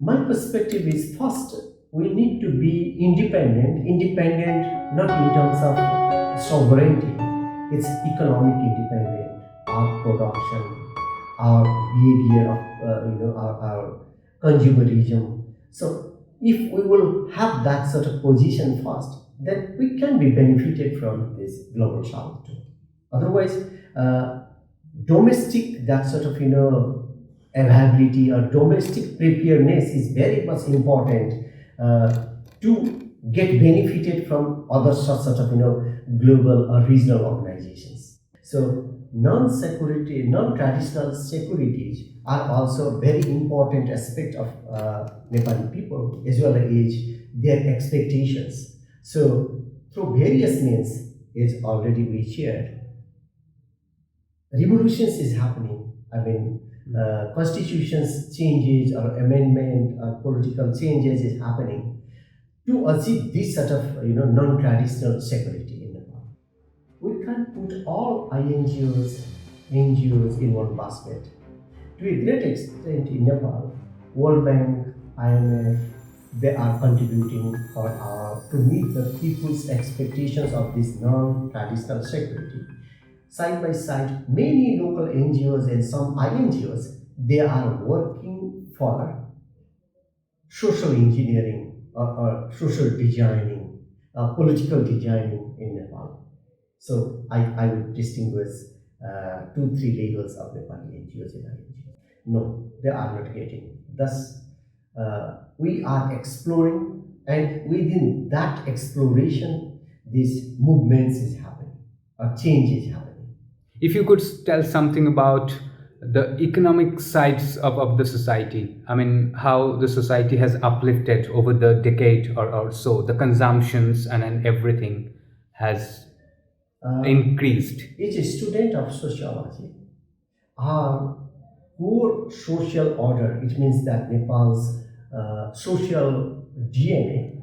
My perspective is first, we need to be independent not in terms of sovereignty, it's economic independent, our production, our behavior of, our consumerism. So if we will have that sort of position first, then we can be benefited from this global south too. Otherwise, uh, domestic that sort of availability or domestic preparedness is very much important to get benefited from other sort of global or regional organizations. So non-security, non-traditional securities are also very important aspect of Nepali people as well as their expectations. So through various means, as already we shared, revolutions is happening. I mean, constitutions changes or amendment or political changes is happening to achieve this sort of non-traditional security in Nepal. We can't put all NGOs in one basket. To a great extent in Nepal, World Bank, IMF, they are contributing for to meet the people's expectations of this non-traditional security. Side by side, many local NGOs and some INGOs, they are working for social engineering or social designing, political designing in Nepal. So I would distinguish two, three levels of Nepali NGOs and INGOs. No, they are not getting. Thus, we are exploring, and within that exploration, these movements is happening, or change is happening. If you could tell something about the economic sides of the society, I mean, how the society has uplifted over the decade or so, the consumptions and everything has increased. As a student of sociology, our core social order, it means that Nepal's social DNA,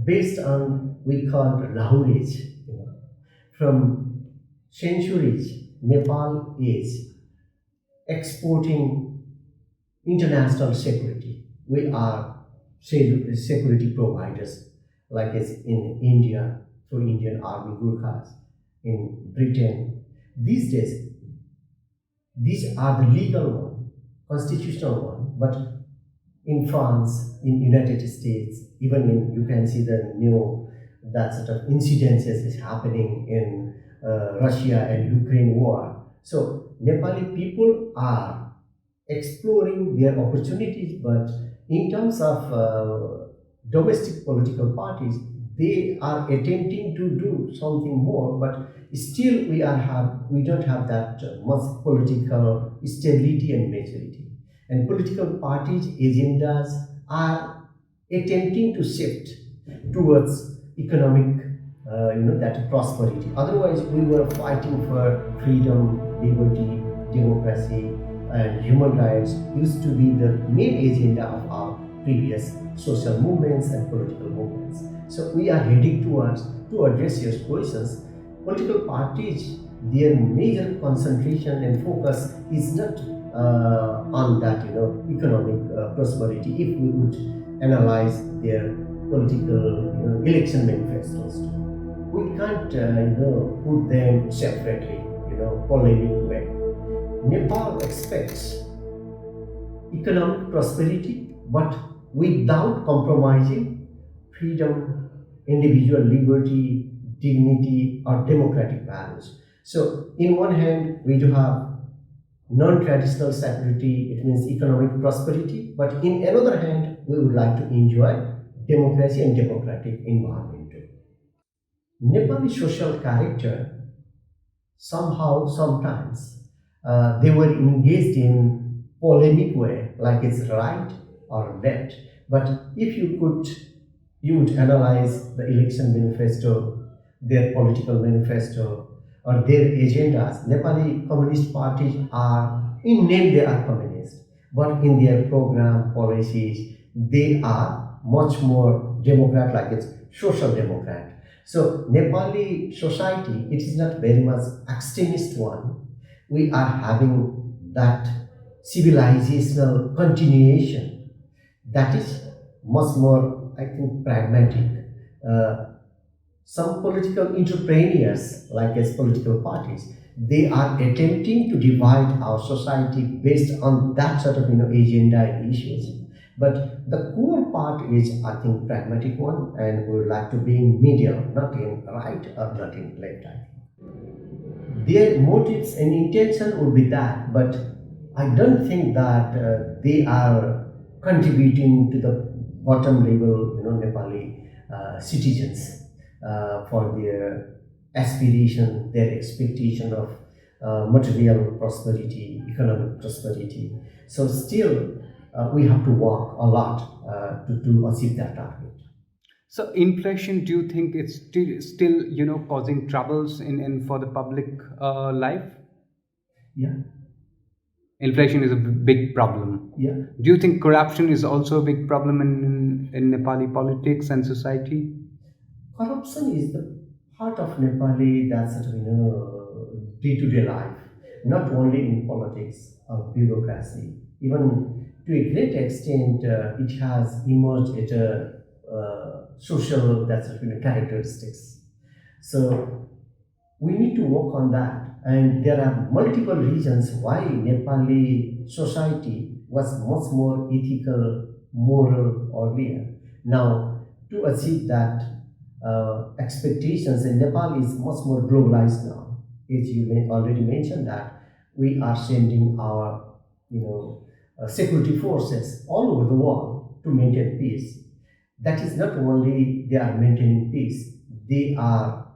based on we call Lahorage, from centuries, Nepal is exporting international security. We are security providers, like as in India through Indian Army Gurkhas, in Britain. These days, these are the legal one, constitutional one, but in France, in United States, even in you can see the new that sort of incidences is happening in Russia and Ukraine war. So Nepali people are exploring their opportunities, but in terms of domestic political parties, they are attempting to do something more, but still we don't have that much political stability and maturity. And political parties' agendas are attempting to shift towards economic, that prosperity. Otherwise, we were fighting for freedom, liberty, democracy, and human rights used to be the main agenda of our previous social movements and political movements. So we are heading towards, to address your questions, political parties, their major concentration and focus is not on that economic prosperity. If we would analyze their political election manifestos, we can't put them separately, polemic way. Nepal expects economic prosperity, but without compromising freedom, individual liberty, dignity, or democratic values. So, in one hand, we do have non-traditional security, it means economic prosperity, but in another hand, we would like to enjoy democracy and democratic environment too. Nepali social character, somehow, sometimes, they were engaged in polemic way, like it's right or left. But if you would analyze the election manifesto, their political manifesto, or their agendas. Nepali communist parties are, in name they are communist, but in their program, policies, they are much more democrat, like it's social democrat. So Nepali society, it is not very much extremist one. We are having that civilizational continuation. That is much more, I think, pragmatic. Uh, some political entrepreneurs, like as political parties, they are attempting to divide our society based on that sort of agenda and issues. But the core part is, I think, pragmatic one, and we would like to be in middle, not in right or not in left. I think their motives and intention would be that, but I don't think that they are contributing to the bottom level, Nepali citizens for their aspiration, their expectation of material prosperity, economic prosperity. So still, we have to work a lot to achieve that target. So inflation, do you think it's still causing troubles in for the public life? Yeah, Inflation is a big problem. yeah. Do you think corruption is also a big problem in Nepali politics and society? Corruption is the part of Nepali that sort of day-to-day life, not only in politics or bureaucracy. Even to a great extent, it has emerged at a social that sort of characteristics. So we need to work on that, and there are multiple reasons why Nepali society was much more ethical, moral earlier. Now, to achieve that expectations, and Nepal is much more globalized now. As you may already mentioned that we are sending our security forces all over the world to maintain peace. That is not only they are maintaining peace, they are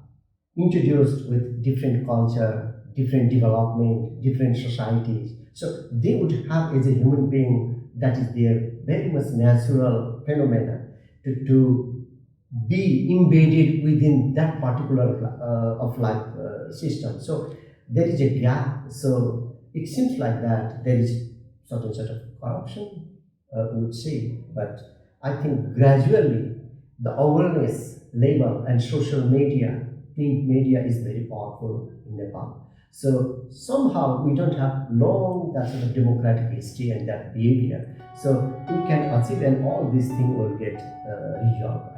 introduced with different culture, different development, different societies. So they would have, as a human being, that is their very much natural phenomena to be embedded within that particular of life system. So there is a gap. So it seems like that there is certain sort of corruption, we would say, but I think gradually the awareness level and social media, print media is very powerful in Nepal. So somehow we don't have long that sort of democratic history and that behavior. So we can achieve, and all these things will get resolved.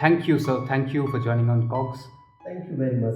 Thank you, sir. Thank you for joining on Cogs. Thank you very much